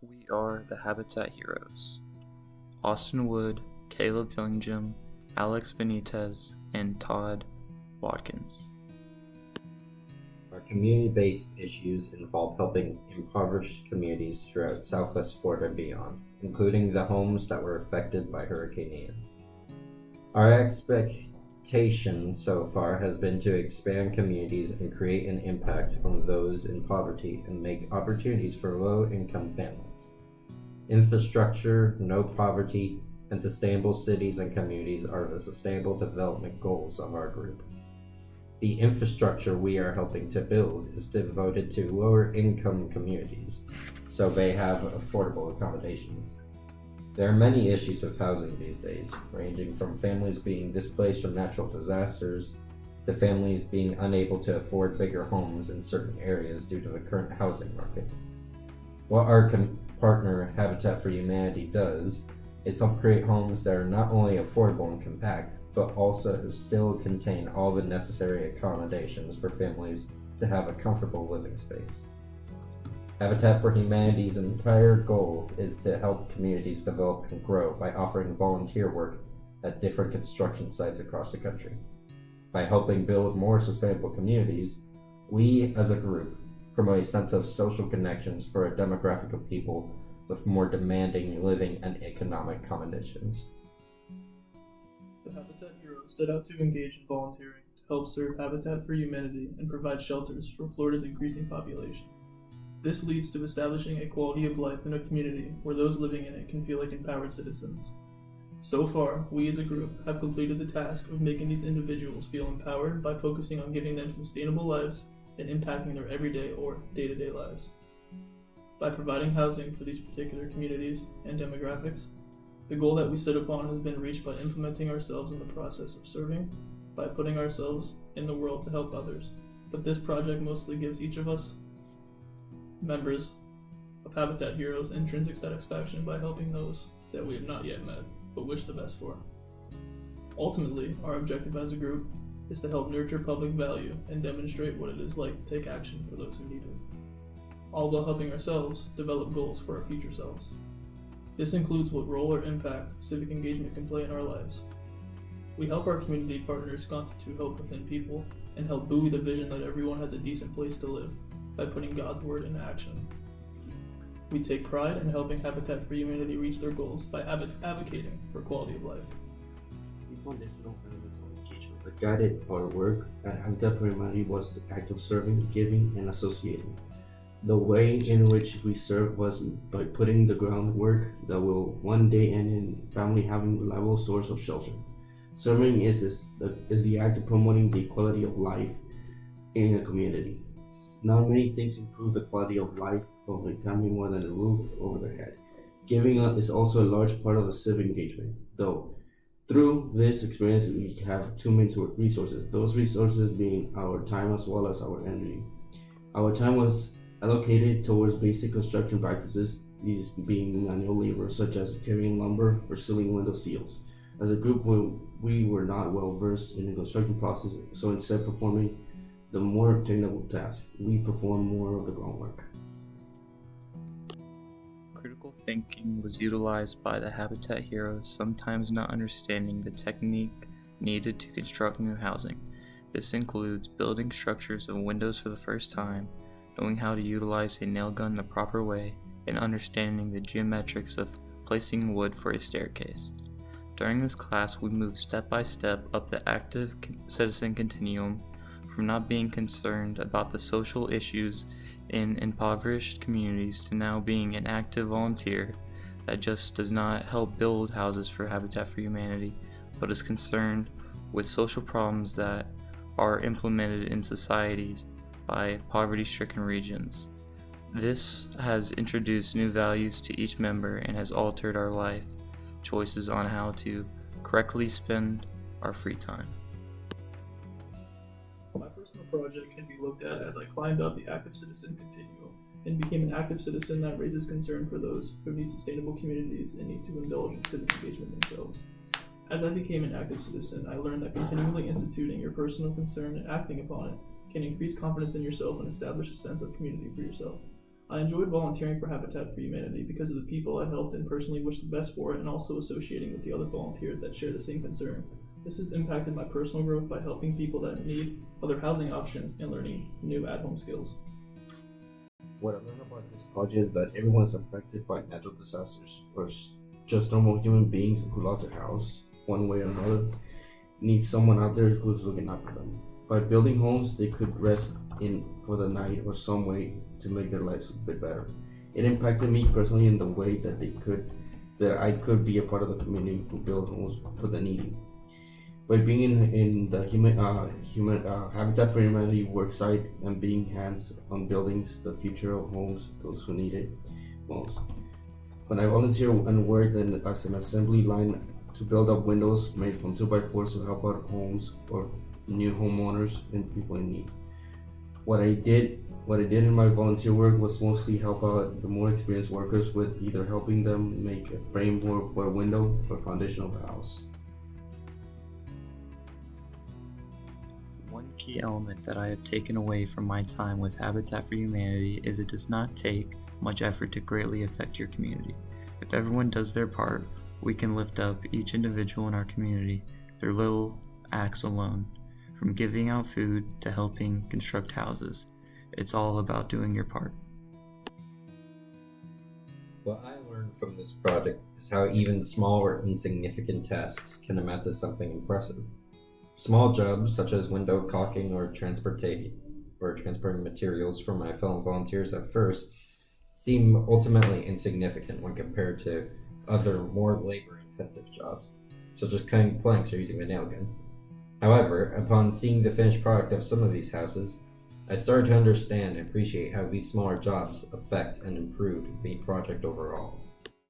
We are the Habitat Heroes. Austin Wood, Caleb Fillingham, Alex Benitez, and Todd Watkins. Our community-based issues involve helping impoverished communities throughout Southwest Florida and beyond, including the homes that were affected by Hurricane Ian. Our expectation so far has been to expand communities and create an impact on those in poverty and make opportunities for low-income families. Infrastructure, no poverty, and sustainable cities and communities are the sustainable development goals of our group. The infrastructure we are helping to build is devoted to lower-income communities, so they have affordable accommodations. There are many issues with housing these days, ranging from families being displaced from natural disasters to families being unable to afford bigger homes in certain areas due to the current housing market. What our partner Habitat for Humanity does is help create homes that are not only affordable and compact, but also still contain all the necessary accommodations for families to have a comfortable living space. Habitat for Humanity's entire goal is to help communities develop and grow by offering volunteer work at different construction sites across the country. By helping build more sustainable communities, we as a group promote a sense of social connections for a demographic of people with more demanding living and economic conditions. The Habitat Heroes set out to engage in volunteering to help serve Habitat for Humanity and provide shelters for Florida's increasing population. This leads to establishing a quality of life in a community where those living in it can feel like empowered citizens. So far, we as a group have completed the task of making these individuals feel empowered by focusing on giving them sustainable lives and impacting their everyday or day-to-day lives. By providing housing for these particular communities and demographics, the goal that we set upon has been reached by implementing ourselves in the process of serving, by putting ourselves in the world to help others. But this project mostly gives each of us members of Habitat Heroes intrinsic satisfaction by helping those that we have not yet met, but wish the best for. Ultimately, our objective as a group is to help nurture public value and demonstrate what it is like to take action for those who need it, all while helping ourselves develop goals for our future selves. This includes what role or impact civic engagement can play in our lives. We help our community partners constitute hope within people and help buoy the vision that everyone has a decent place to live by putting God's word into action. We take pride in helping Habitat for Humanity reach their goals by advocating for quality of life. One different elements of engagement that guided our work at Habitat for Humanity was the act of serving, giving, and associating. The way in which we serve was by putting the groundwork that will one day end in family having a reliable source of shelter. Serving is the act of promoting the quality of life in a community. Not many things improve the quality of life of a family more than a roof over their head. Giving up is also a large part of the civic engagement, though. Through this experience, we have two main resources, those resources being our time as well as our energy. Our time was allocated towards basic construction practices, these being manual labor such as carrying lumber or sealing window seals. As a group, we were not well versed in the construction process, so instead of performing the more technical tasks, we performed more of the groundwork. Critical thinking was utilized by the Habitat Heroes, sometimes not understanding the technique needed to construct new housing. This includes building structures and windows for the first time, knowing how to utilize a nail gun the proper way, and understanding the geometrics of placing wood for a staircase. During this class, we moved step by step up the active citizen continuum from not being concerned about the social issues in impoverished communities to now being an active volunteer that just does not help build houses for Habitat for Humanity, but is concerned with social problems that are implemented in societies by poverty-stricken regions. This has introduced new values to each member and has altered our life choices on how to correctly spend our free time. My personal project can be looked at as I climbed up the active citizen continuum and became an active citizen that raises concern for those who need sustainable communities and need to indulge in civic engagement themselves. As I became an active citizen, I learned that continually instituting your personal concern and acting upon it can increase confidence in yourself and establish a sense of community for yourself. I enjoyed volunteering for Habitat for Humanity because of the people I helped and personally wished the best for, and also associating with the other volunteers that share the same concern. This has impacted my personal growth by helping people that need other housing options and learning new at-home skills. What I learned about this project is that everyone is affected by natural disasters, or just normal human beings who lost their house, one way or another, need someone out there who's looking out for them. By building homes they could rest in for the night or some way to make their lives a bit better. It impacted me personally in the way that I could be a part of the community who build homes for the needy. By being in the Habitat for Humanity work site and being hands on buildings the future of homes, those who need it most. When I volunteer and worked as an assembly line to build up windows made from 2x4s to help out homes or new homeowners and people in need. What I did in my volunteer work was mostly help out the more experienced workers with either helping them make a framework for a window or foundation of a house. One key element that I have taken away from my time with Habitat for Humanity is it does not take much effort to greatly affect your community. If everyone does their part, we can lift up each individual in our community through little acts alone. From giving out food to helping construct houses, it's all about doing your part. What I learned from this project is how even small or insignificant tasks can amount to something impressive. Small jobs such as window caulking or transporting materials for my fellow volunteers at first seem ultimately insignificant when compared to other more labor-intensive jobs, such as cutting planks or using a nail gun. However, upon seeing the finished product of some of these houses, I started to understand and appreciate how these smaller jobs affect and improve the project overall.